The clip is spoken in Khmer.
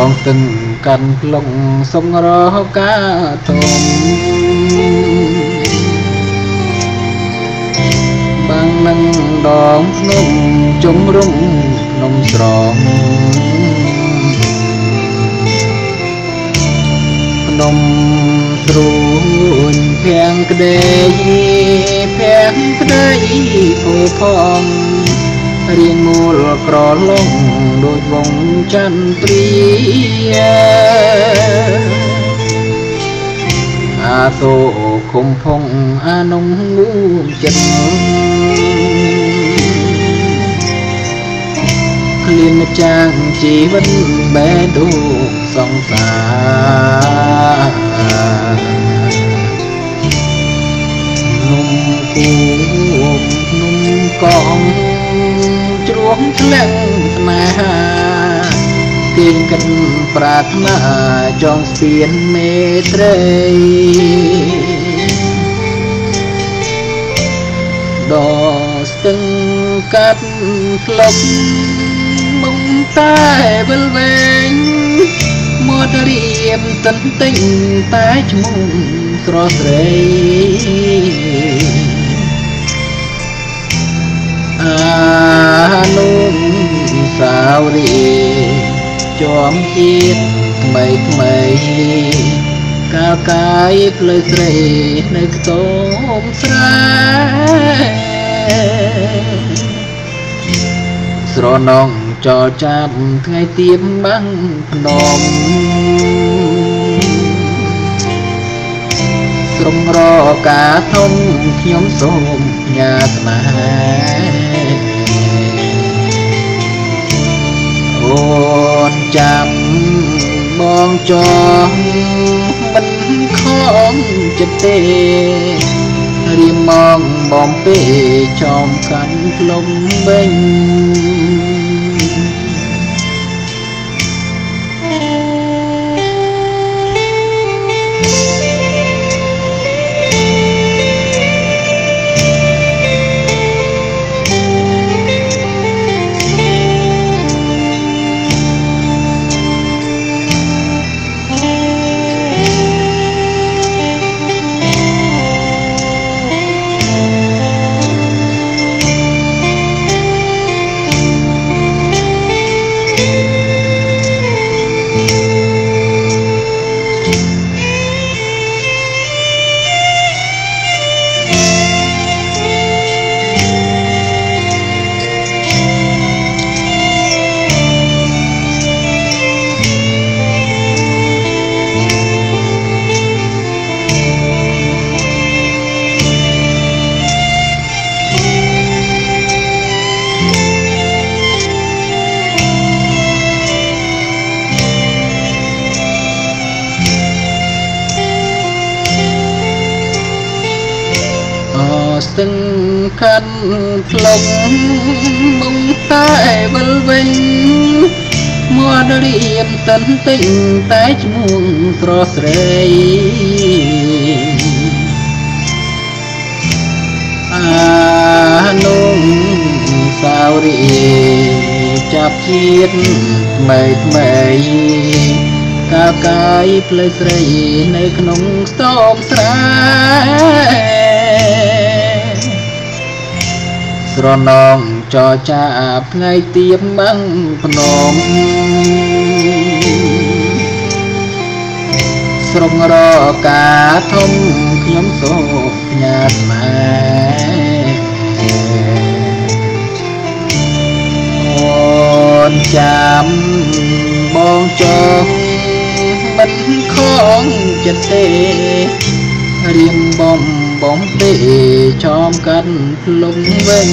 ងទឹងកាន់ក្លងសុំរកកាធំបាំងនឹងដងភ្នំជំរុំភ្នំស្រងភ្នំស្រួនភាំងក្ដីភាំងក្ដីភូផងរៀងមូលក្រឡងដូចវងចន្ទព្រាអាតោឃុំផុងអានំងូមចិត្តឃ្លានម្ចាស់ជីវិតបែដូសង្សារនំគូនំកងជ្រោះធ្លាក់ស្នេហាទៀងកិនប្រាថ្នាចងស្ពានមេត្រីដល់ស្ទឹងកាត់ផ្លុកមុំតែវិលវែងមករៀមទន្ទិញតែឈ្មោះស្រស់ស្រីអានុសាវរីយ៍ជាប់ជាតិថ្មីថ្មីកាលកាយផ្លូវស្រីនៅខ្ទមស្រែស្រណងចោលចាប់ថ្ងៃទៀបបាំងភ្នំស្រងរកាធំខ្ញុំសូមញ៉ាស្នេហ៍អូនចាំបងចង់មិនខំចិត្តទេរៀមមកបំពេចំកាន់ភ្លុំវិញស្ទឹងខាន់ផ្លុកមុំតែវិលវិញមករៀមទន្ទិញតែឈ្មោះស្រស់ស្រីអានុសាវរីយ៍ចាប់ជាតិថ្មីថ្មីកាលកាយផ្លូវស្រីនៅក្នុងខ្ទមស្រែស្រណងចរចាថ្ងៃទៀបបាំងភ្នំស្រងរកាធំខ្ញុំសូមញ៉ាស្នេហ៍អូនចាំបងចង់មិនខំចិត្តទេរៀមបំពេចំកាន់ភ្លុំវិញ